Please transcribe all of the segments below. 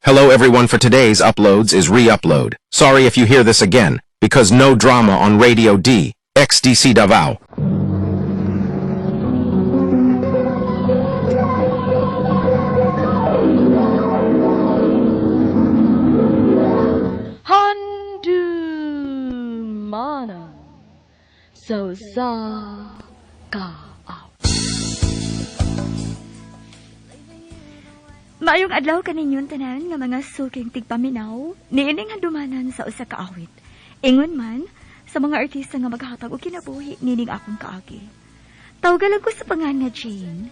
Hello everyone, for today's uploads is re-upload. Sorry if you hear this again, because no drama on Radio D, XDC Davao. Handumana so sa ka. Maayong adlaw kaninyon tanan nga mga suking tigpaminaw, niining handumanan sa usa ka awit. Ingon man sa mga artista nga maghatag og kinabuhi nining akong kaagi. Tawgalan ko sa pangan nga Jane.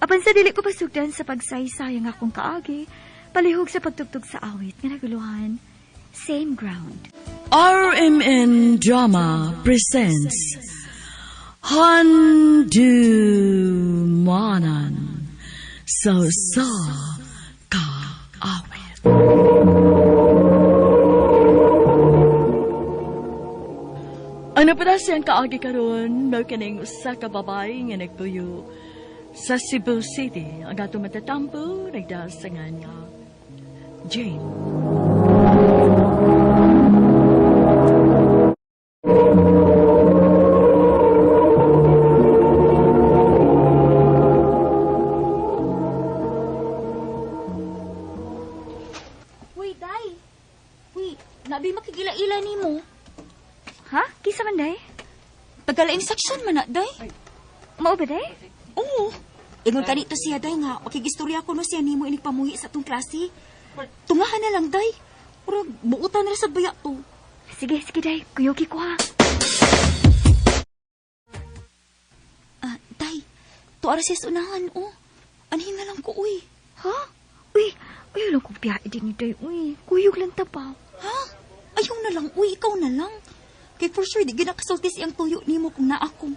Apan sa dili ko pasugdan sa pagsaysay ang akong kaagi, palihog sa pagtugtog sa awit nga naguluhan, Same Ground. RMN Drama presents Handumanan so sa ka awit. Ano pa siyang kaagi karon, no kining usa ka babae nga nagtuyo sa Cebu City. Ang ato matatampo, nagdasangan nga Jane. Uy, Day! Uy, nabi makigila-ila ni mo. Ha? Kisa man, Day? Pagkalaing section man na, day. Mao ba, Day? Oo. Ingon ka dito siya, day, nga makigistorya ko no siya ni mo inig pamuhi sa tong klase. Tungahan na lang, day. Pero buutan na sa baya to. Sige, Day. Kuyoki ko, ha? Day, tuara siya sa unahan, oh. Anhin na lang ko, uy. Ha? Uy, lang kong piyae din ni Day. Uy, kuyog lang tapaw. Ha? Ayaw na lang, uy, ikaw na lang. Kaya for sure, di ginakasulti siyang tuyo ni mo kung naa ko.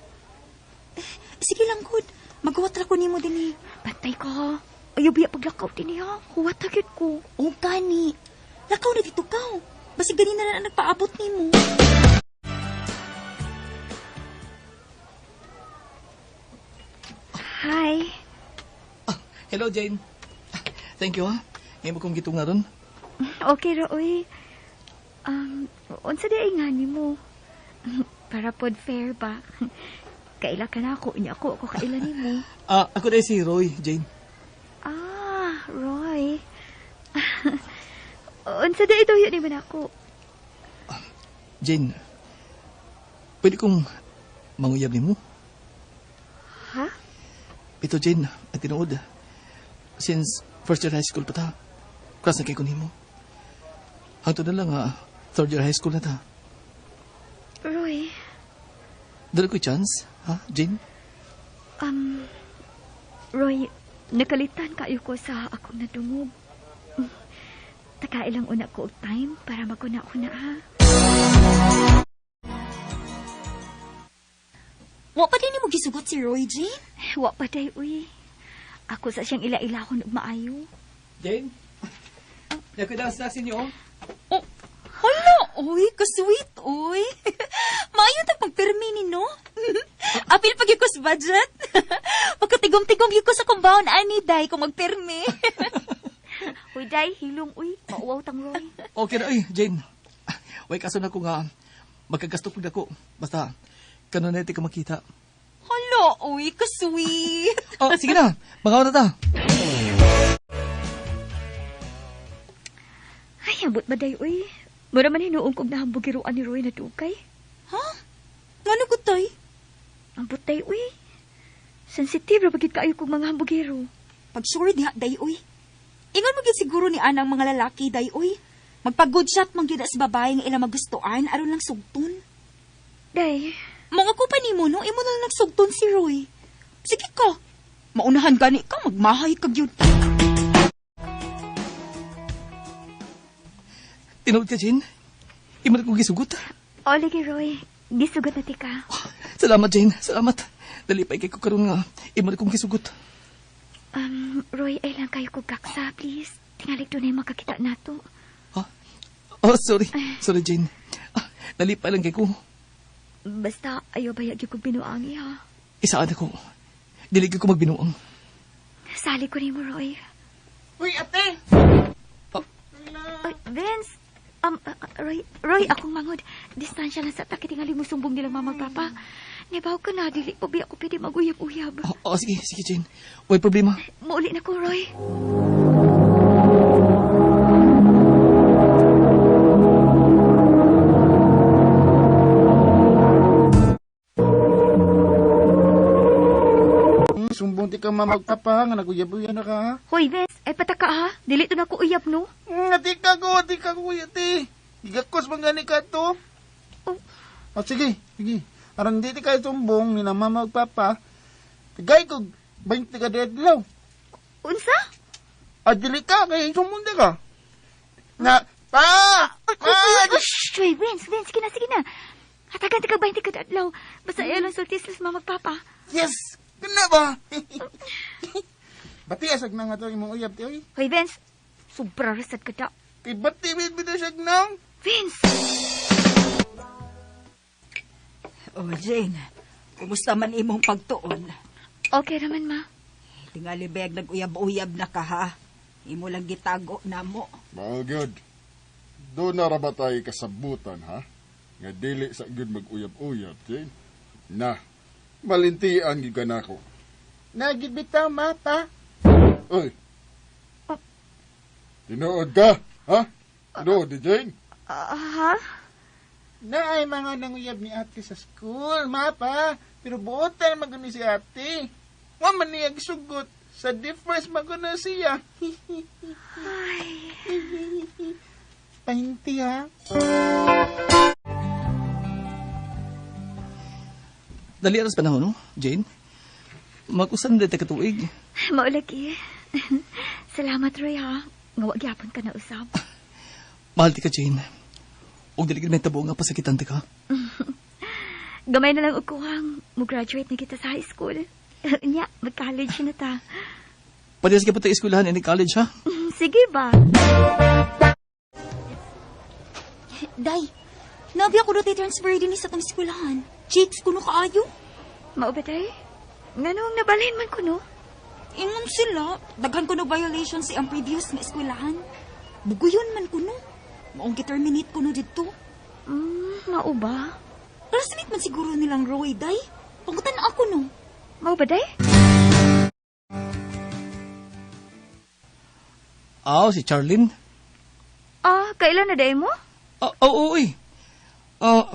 Sige lang, good. Magawat ra ko ni mo din eh. Bantay ka, ha? Ayaw biya paglakaw din niya. Huwat agad ko. O, gani. Lakaw na dito ka. Basi ganina na ang nagpaabot ni mo. Hi. Hello, Jane. Thank you, ha. Ngayon mo kong gitunga ron. Okay, Roy. Unsa di ay nga ni mo? Para pod fair ba? Kaila ka na ako. Inya ako kaila ni mo. Ako na si Roy, Jane. Roy. Unsa di ito yun naman ako? Jane, pwede kong manguyab ni mo? Ha? Ito, Jane, at tinuod. Since first year high school pa ta, class na kay ko ni mo. Hangtod na lang, third year high school na ta. Roy. Dala ko chance, ha, Jane? Roy, nakalitan kayo ko sa akong nadungog. Takailang una ko og time para maguna-una, ha? Wa pa din mo gisugot si Roy, Jane? Wa pa day, uy. Ako sa siyang ila-ilahon og maayo. Jane? Nakuha ang snacks ninyo, oh. Oh, hala, uy, ka-sweet, uy. Maayo ta pagpermi ni, no? Apil pag ko sa budget. Pagkatigom-tigom ko sa compound, ani, day, kung magpermi. Uy, day, hilong, uy. Mauwaw tang Roy. Okay na, Jane. Way kaso na ko nga, magkagasto ko na ko. Basta, kanonete ka makita. Hala, uy, ka-sweet. Oh, sige na. Magawa na ta. Ay, abot ba day, uy? Mura man hinuong kong nahambugiruan ni Roy na tukay. Ha? Ngano ko, tay? Ambot day, uy. Sensitive ra bagid kaayo kong mga hambugiro. Pag sure diha, day, uy. Ingon mo gid siguro ni anang mga lalaki, day, uy. Magpag-good shot mang gid sa babae nga ila magustuhan aron lang sugton. Day, Mga ko pa ni mo, no? Imo na lang nagsugton si Roy. Sige ka. Maunahan gani ka, magmahay ka gyud. Tinood ka, Jane. Imo na kong gisugot. o lagi Roy. Gisugot na ti ka. Salamat, Jane. Salamat. Dali pa ikay ko karoon nga. Imo na kong gisugot. Roy, ay lang kayo kong kaksa, please. Tingalik doon ay makakita na to. Ha? Oh, sorry. Sorry, Jane. Dali pa lang kay ko. Basta, ayaw bayag yung kong binuangi, ha? Isaan ako. Dili ko magbinuang. Sali ko rin mo, Roy. Uy, ate! Vince, Roy, akong mangod. Distansya lang sa takit tingali mo sumbong nilang mamagpapa. Nibaw ka na, dili pa ba ako pwede mag-uyab-uyab. Sige, Jane. Way problema. Mauli na ko, Roy. Sumbong ti ka mamagpapa nga naguyab-uyab na ka ha. Hoy, Vince, ay pataka ha. Dili to na ko uyab, no? Ati ka kuya ti. Igakos bang gani ka to? Oh. Sige. Arang di ti ka sumbong ni na mamagpapa. Tigay ko 20 ka dedlaw. Unsa? Adili ka kay sumbong di ka. Na pa! Shh, Vince, sige na. Hatagan ti ka 20 ka adlaw. Basta lang sultis sa mamagpapa. Yes! Kana ba? Bati asag na nga to imong uyab ti oy. Hoy, Vince, sobra rasad ka ta. Kay bati bid asag nang. Vince! Oh, Jane, kumusta man imong pagtuon? Okay naman, ma. Tingali beg nag-uyab-uyab na ka ha. Imo lang gitago na mo. Mga good. Doon na rabatay kasabutan, ha? Nga dili sa good mag-uyab-uyab, Jane. Na, malintian gigan ako. Nagibitaw mata. Oy. Tinuod ka, ha? Tinuod ni Jane? Ha? Na ay mga nanguyab ni ate sa school, mapa. Pero buotan magano si ate. Wa man niya gisugot. Sa difference magano siya. Pahinti ha. Dali aras panahon, no, Jane? Mag-usan dito katuig. Maulagi. Salamat, Roy, ha. Nga wag yapon ka na usab. Mahal ti ka, Jane. Huwag dali ka may tabo nga pasakitan ti ka. Gamay na lang ukuhang mo-graduate na kita sa high school. Nya, mag-college na ta. Padiyas ka pa tayo eskwelahan in college, ha? Sige ba? Day, nabi ako doon transfer din sa tong eskwelahan. Chicks, kuno kaayo. Maubatay? Nga nung nabalhin man ko, no? Ingon sila, daghan ko no violation si ang previous na eskwelahan. Buguyon man kuno. Maong gi-terminate kuno dito. Mao ba? Classmate man siguro nilang Roy, day. Pangutan na ako no. Mao ba, day? Si Charlene. Kailan na day mo? Oo, uy.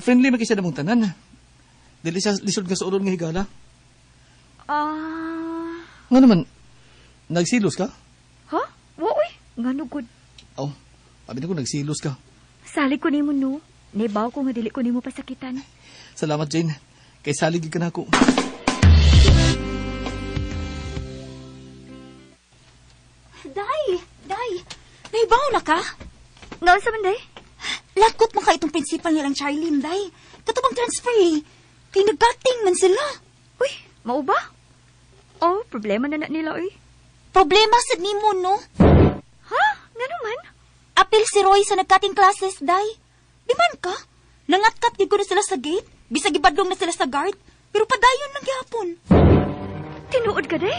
Friendly man siya na mong tanan. Dili siya lisod nga sa ulon nga higala. Nga naman, nagsilos ka? Ha? Uy, nga nugod. Sabi na ko, nagsilos ka. Salig ko nimo, no? Nebaw ko nga dili ko nimo pasakitan. Salamat, Jane. Kay salig ka na ako. Day, naibaw na ka? Nga sa man, day? Lakot mo ka itong principal nilang Charlene, day. Katubang transfer eh. Kay nagdating man sila. Uy, mao ba? Problema na nila, uy. Problema sa nimo, no? Ha? Nga naman? Apil si Roy sa nagkating classes, day. Di man ka? Nangatkat di ko na sila sa gate. Bisag ibadlong na sila sa guard. Pero padayon lang gyapon. Tinuod ka, day?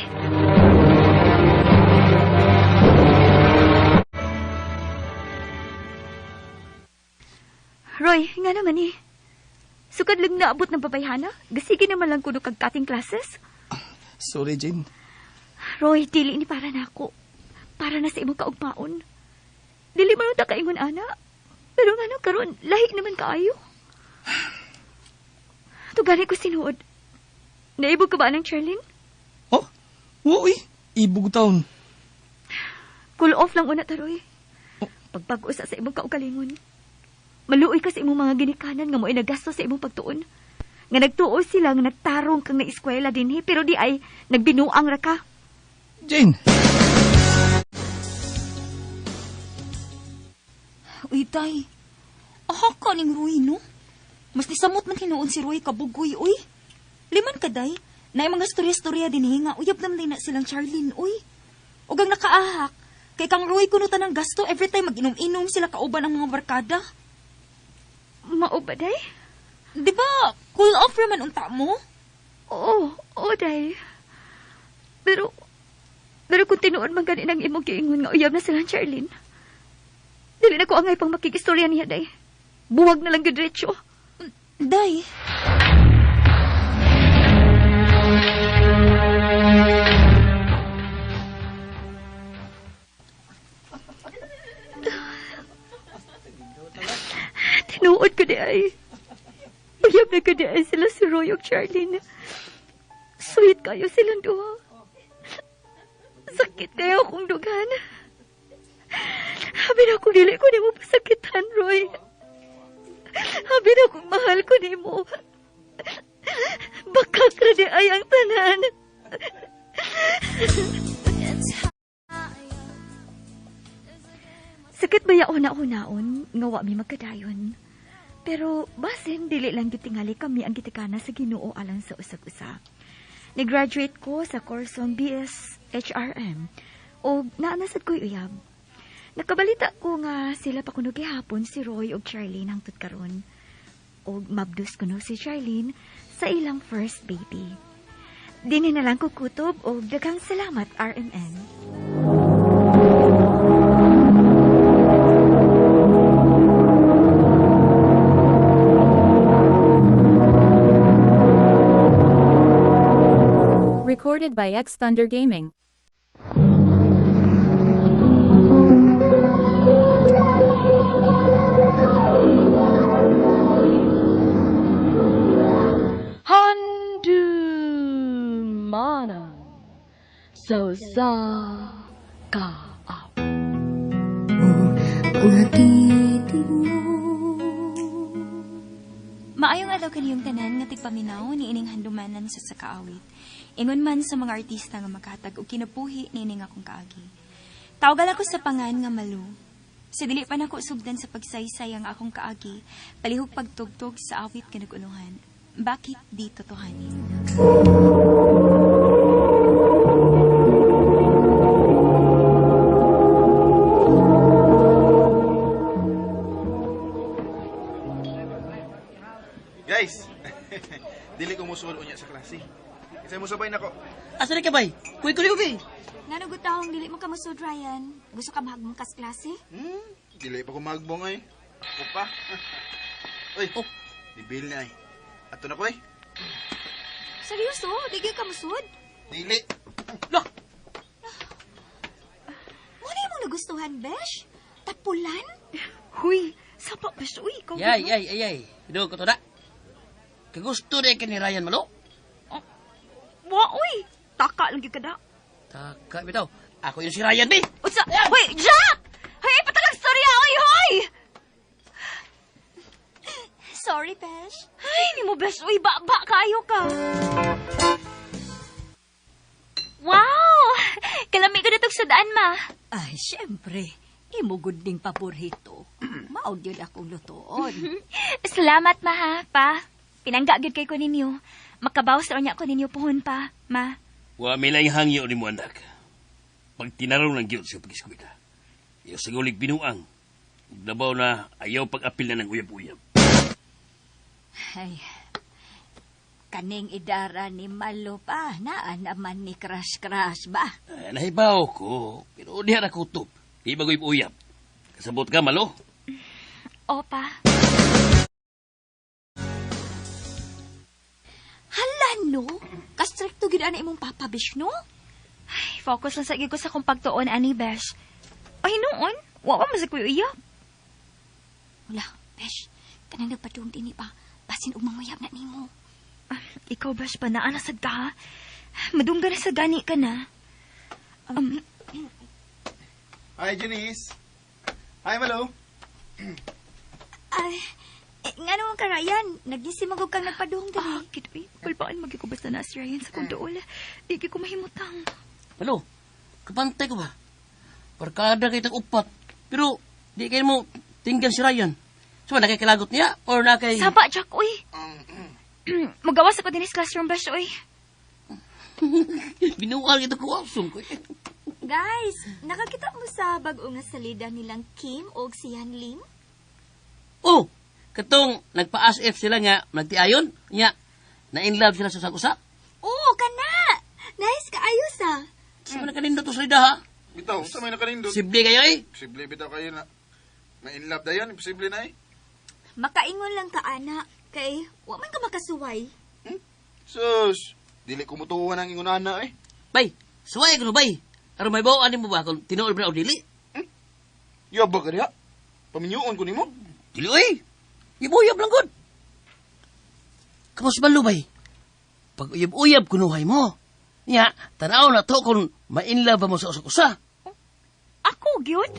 Roy, nga naman eh. Sukad lang naabot ng babayhana. Gasigi naman lang kuno kag kating classes. Sorry, Jane. Roy, dili ni para na ako. Para na sa imong kaugmaon. Dili man ta kaingon ana. Pero nga no, karon lahi naman kaayo. Tugani ko sinuod. Naibog ka ba ng Charlene? Uy. Ibog taon. Cool off lang una ta, Roy. Pagpag-usa sa imong kaugalingon. Maluoy ka sa imong mga ginikanan nga mo'y nagasto sa imong pagtuon. Nga nagtuo sila nga nagtarong kang na eskwela dinhi pero di ay nagbinuang ra ka. Jane! Uy, day. Aha ka ning Roy, no? Mas nisamot man hinuon si Roy kabugoy, uy. Liman ka, day. Na mga storya-storya dinhi nga uyab naman din na silang Charlene, uy. Ugang nakaahak. Kay kang Roy kunutan ng gasto every time mag-inom-inom sila kauban ang mga barkada. Mao ba, day? Di ba, cool off raman unta mo? Oo, day. Pero kung tinuod man gani ng imong giingon nga uyab na silang Charlene, Dili na ko angay pang makikistorya niya, day. Buwag na lang gudretso. Day. Tinuod ko di ay. Uyab na ko di ay sila si Roy ug Charlene. Sweet kayo silang duha. Sakit kayo akong dugan. Habi na akong dili ko ni mo pasakitan, Roy. Habi na akong mahal ko ni mo. Bakak na di ay ang tanan. Sakit ba yaon na unaon, nga wa mi magkadayon. Pero basin dili lang gitingali kami ang gitikana sa Ginoo alang sa usag-usa. Nag-graduate ko sa kursong BS HRM o naanasad ko'y uyab. Nakabalita ko nga sila pa kuno gihapon si Roy ug Charlene hangtod karon. O mabdus kuno si Charlene sa ilang first baby. Dinhi na lang ko kutob og daghang salamat RMN. Recorded by X Thunder Gaming. Handumana so sa kaap. Maayong adlaw kaniyong tanan nga tigpaminaw ni ining handumanan sa sakaawit. Ingon man sa mga artista nga makatag og kinabuhi ni ining akong kaagi. Tawgal ako sa pangan nga Malu. Sa dili pa nako sugdan sa pagsaysay ang akong kaagi, palihog pagtugtog sa awit nga nag-uluhan. Bakit di totohanin? Guys, dili ko musul unya sa klase. Kasi mo sabay nako. Asa ka bay? Kuy. Nga nagutahong dili mo kamusod, Ryan. Gusto ka mahagmungkas klase? Dili pa ko magbong ay. Ako pa. Uy, dibil na ay. Ato na ko ay. Seryoso? Di ka kamusod? Dili. Lah, Muna yung nagustuhan, Besh? Tapulan? Huy, sapa ba siya? Uy, ikaw. Yay. Hido ko to na. Kagusto na ka ni Ryan Malo? Wa, uy. Taka lang yung kada. Taka, bitaw. Ako yung si Ryan, be. Utsa, uy, Jack! Hay, patalang storya, uy, hoy! Sorry, Besh. Ay, ni mo best, uy, ba kayo ka. Wow! Kalami ko na itong sudaan, ma. Ay, syempre. Imugod ding paborito. Maog yun akong lutoon. Salamat, ma, ha, pa. Pinanggagid kay ko ninyo. Makabaw sa niya ko ninyo pohon pa, ma. Wa milay hangyo ni mo anak. Pag tinaraw ng giyot sa pag-iskwita. Iyo sigulig binuang. Labaw na ayaw pag-apil na ng uyab-uyab. Ay, kaning idara ni Malo pa. Naan naman ni Crush ba? Nahibaw ko. Pero diyan ako top. Di bagoy uyab. Kasabot ka, Malo? Opa. Hala, no? Kastrikto gid ana imong papa, Bish, no? Ay, focus lang sa ko sa kong pagtuon, ani, Besh. Ay, noon. Wawa masig ko iya. Wala, Besh. Kanang nagpadung din pa. Basin umanguyab na nimo. Ikaw, Besh, pa naanasad ka, ha? Madungga na sa gani ka na. Hi, Janice. Hi, Malo. Ay, nga naman ka, Ryan. Nagisimagog kang nagpadung din. Kitoy, palpaan magkikubas na si Ryan sa kong dool. Di ko mahimutang. Malo, kapantay ko ba? Barkada kay tag-upat. Pero, di kayo mo tinggan si Ryan. So, nakikilagot niya? Or nakay... Saba, Jack, uy. Magawas ako din sa classroom, Besh, uy. Binuwal ito ko, awesome ko. Guys, nakakita mo sa bag-o nga salida nilang Kim o si Han Lim? Oh, katong nagpa-as-if sila nga nagtiayon, nya na-in-love sila sa usap. Oo, kana! Nice kaayos ah. Sa mga kanindot to salida, ha? Bitaw, sa may nakanindot. Sible kayo, eh. Sible bitaw kayo na. Ma-inlove dayon, imposible na eh. Makaingon lang ka, ana. Kay, wa man ka makasuway. Sus, dili ko mutuwa ng ingon ana eh. Bay, suway ko no, bay. Aron may bawaan mo ba kung tinuod ba na o dili? Yaba ka diha. Paminyuon ko nimo. Dili, oy. Ibuyab lang gud. Kamus balo, bay. Pag uyab-uyab kunuhay mo. Nya, tanaw na to kung ma-inlove ba mo sa usa-usa. Ako, gyud?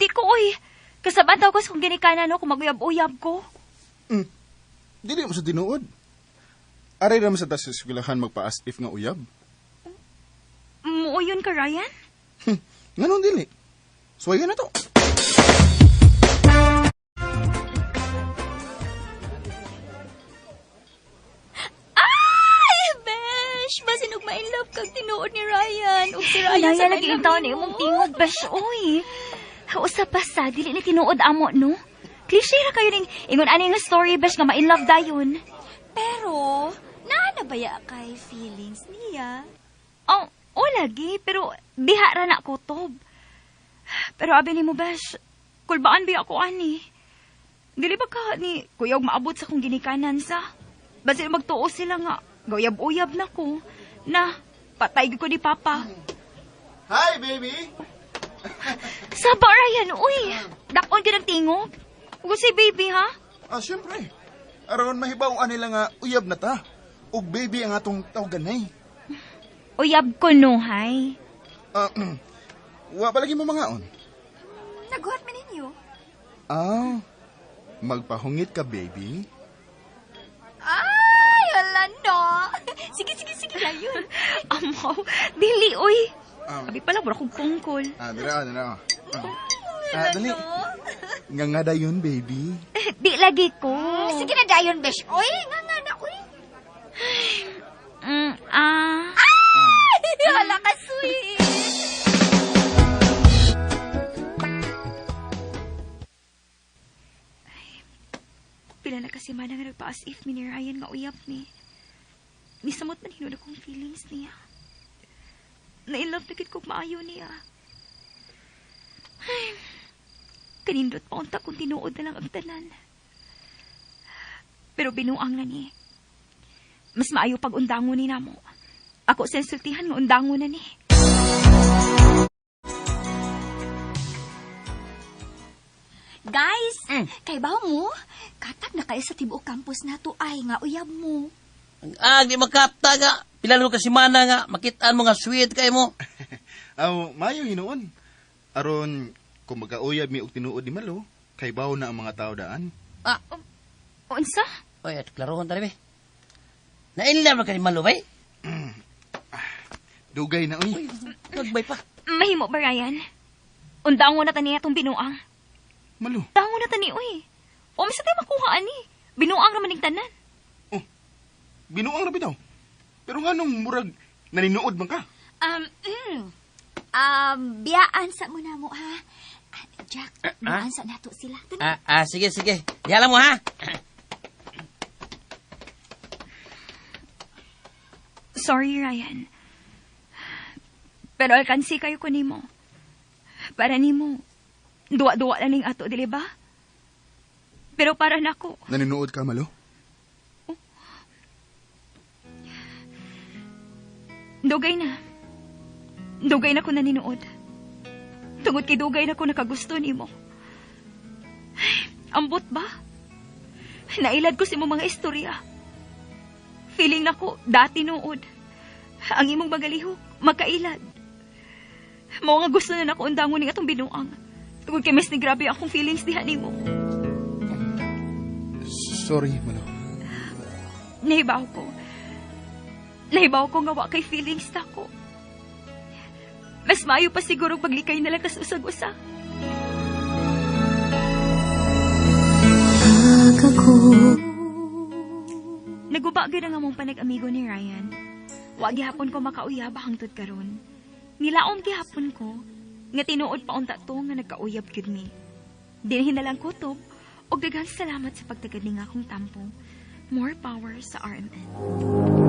Di ko, uy. Kasabantaw ko kung ginikanan no, kung maguyab-uyab ko. Dili mo sa tinuod. Aray naman sa tas sa eskwelahan magpa-as if nga uyab. Muuyon ka, Ryan? Nganon dili. Suwayan na to. Ay, besh! Basinog ma-inlove kag tinuod ni Ryan. O si Ryan Laya sa lagi yung taon na imong tingog, besh, uy. Usap pa sa, dili ni tinuod amo, no? Cliche ra kayo ning ingon ani nga story, besh, nga ma-inlove dayon. Pero, naanabaya kay feelings niya. O lagi, pero diha ra na kutob. Pero abi ni mo, besh, kulbaan ba ako ani? Dili ba ka ni kuya og maabot sa kong ginikanan sa? Basil magtuo sila nga, gayab-uyab na ko, na patay ko ni Papa. Hi, baby! Saba, Ryan, uy! Dakon ka ng tingog. Huwag si baby, ha? Siyempre. Aron mahibaw nila nga uyab na ta. Ug baby ang atong tawganay. Uyab ko, no, hay? Wa palagi mo mangaon. Naguhat man ninyo. Magpahungit ka, baby. Ay, hala no. Sige, layon. Amaw, dili, uy. Abi pala, wala kong pungkol. Dira. Dali. Nga dayon, baby. Di lagi ko. Sige na dayon, besh. Oy, nga na, uy. Ay, hala ka, sweet. Pila na kasi man nga nagpa-as if mi ni Ryan nga uyab ni. Nisamot man hinuna kong feelings niya. Na-inlove na kit kong maayo niya. Ay, kanindot pa unta kung tinuod na lang ang tanan. Pero binuang na ni. Mas maayo pag undangon ni namo. Ako sensultihan nga undangon na ni. Guys, kay baw mo, katag na kayo sa tibuok campus na to ay nga uyab mo. Di makapta nga. Pilalo ka si Mana nga. Makitaan mo nga sweet kay mo. Mayo hinuon. Aron, kung magkauyab mi og tinuod ni Malo, kay baw na ang mga tao daan. Unsa? Oy, at klarohon tali, be. Na-inlove ka ni Malo, bay? Dugay na, uy. Nagbay pa. Mahimo ba, Ryan? Undangon na tani atong binuang. Malo. Undangon na tani, uy. O, misa tayo makuha, ani. Binuang naman ng tanan. Binuang rabi daw. Pero nga nung murag naninuod man ka? Biyaan sa muna mo, ha? Jack, biyaan sa nato sila. Sige. Yala mo, ha? Sorry, Ryan. Pero alkansi kayo ko nimo. Para nimo, duwa-duwa na ning ato, dili ba? Pero para nako. Naninuod ka, Malo? Dugay na ko naninuod. Tungod kay dugay na ko nakagusto nimo. Ambot ba? Nailad ko si mo mga istorya. Feeling na ko dati nuod. Ang imong magalihok, makailad. Mao nga gusto na nako undangon ning atong binuang. Tungod kay mas ni grabe akong feelings diha nimo. Sorry, Malo. Nahibaw ko nga wa kay feelings na ko. Mas maayo pa siguro paglikay na lang kas usag-usa. Naguba gid nga mong panag-amigo ni Ryan. Wa gihapon ko makauyab hangtod karon. Nilaom gihapon ko nga tinuod pa unta to nga nagkauyab gyud mi. Dinhin na lang kutob og daghang salamat sa pagtagad ni nga akong tampo. More power sa RMN.